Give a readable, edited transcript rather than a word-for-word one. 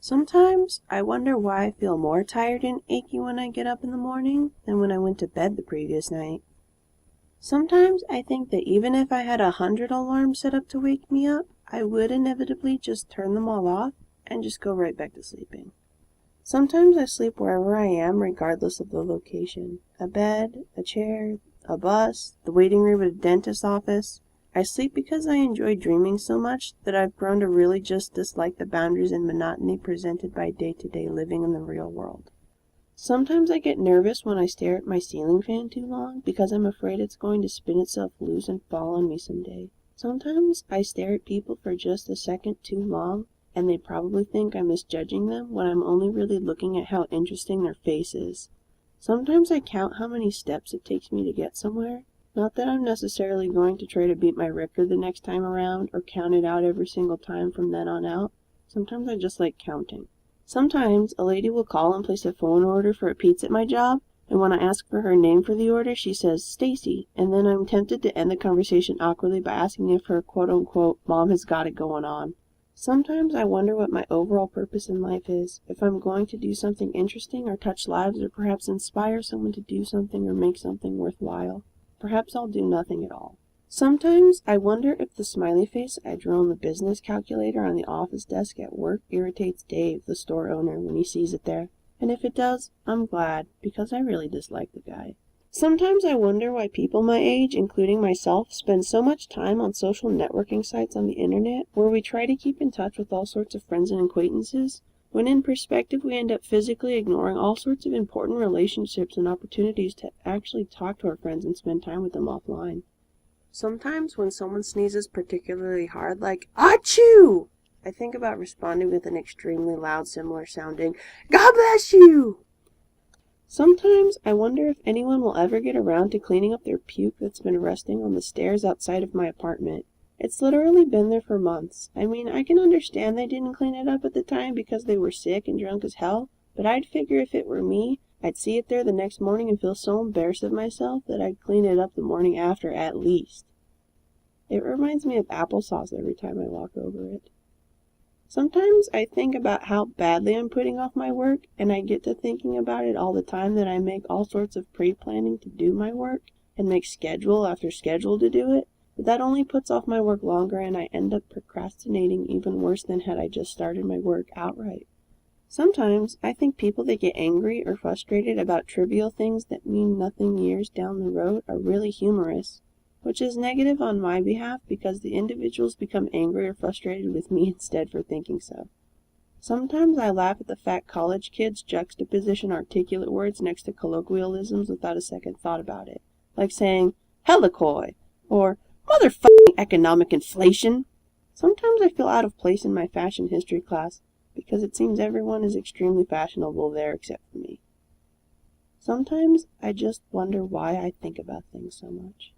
Sometimes I wonder why I feel more tired and achy when I get up in the morning than when I went to bed the previous night. Sometimes I think that even if I had 100 alarms set up to wake me up, I would inevitably just turn them all off and just go right back to sleeping. Sometimes I sleep wherever I am, regardless of the location. A bed, a chair, a bus, the waiting room at a dentist's office. I sleep because I enjoy dreaming so much that I've grown to really just dislike the boundaries and monotony presented by day-to-day living in the real world. Sometimes I get nervous when I stare at my ceiling fan too long because I'm afraid it's going to spin itself loose and fall on me someday. Sometimes I stare at people for just a second too long and they probably think I'm misjudging them when I'm only really looking at how interesting their face is. Sometimes I count how many steps it takes me to get somewhere. Not that I'm necessarily going to try to beat my record the next time around or count it out every single time from then on out. Sometimes I just like counting. Sometimes a lady will call and place a phone order for a pizza at my job, and when I ask for her name for the order, she says, Stacy, and then I'm tempted to end the conversation awkwardly by asking if her quote-unquote mom has got it going on. Sometimes I wonder what my overall purpose in life is, if I'm going to do something interesting or touch lives or perhaps inspire someone to do something or make something worthwhile. Perhaps I'll do nothing at all. Sometimes I wonder if the smiley face I drew on the business calculator on the office desk at work irritates Dave, the store owner, when he sees it there. And if it does, I'm glad, because I really dislike the guy. Sometimes I wonder why people my age, including myself, spend so much time on social networking sites on the internet where we try to keep in touch with all sorts of friends and acquaintances, when in perspective we end up physically ignoring all sorts of important relationships and opportunities to actually talk to our friends and spend time with them offline. Sometimes when someone sneezes particularly hard, like, Achoo! I think about responding with an extremely loud, similar sounding, God bless you! Sometimes I wonder if anyone will ever get around to cleaning up their puke that's been resting on the stairs outside of my apartment. It's literally been there for months. I mean, I can understand they didn't clean it up at the time because they were sick and drunk as hell, but I'd figure if it were me, I'd see it there the next morning and feel so embarrassed of myself that I'd clean it up the morning after at least. It reminds me of applesauce every time I walk over it. Sometimes I think about how badly I'm putting off my work, and I get to thinking about it all the time that I make all sorts of pre-planning to do my work, and make schedule after schedule to do it, but that only puts off my work longer and I end up procrastinating even worse than had I just started my work outright. Sometimes I think people that get angry or frustrated about trivial things that mean nothing years down the road are really humorous, which is negative on my behalf because the individuals become angry or frustrated with me instead for thinking so. Sometimes I laugh at the fact college kids juxtaposition articulate words next to colloquialisms without a second thought about it, like saying, helicoy, or motherfucking economic inflation. Sometimes I feel out of place in my fashion history class because it seems everyone is extremely fashionable there except for me. Sometimes I just wonder why I think about things so much.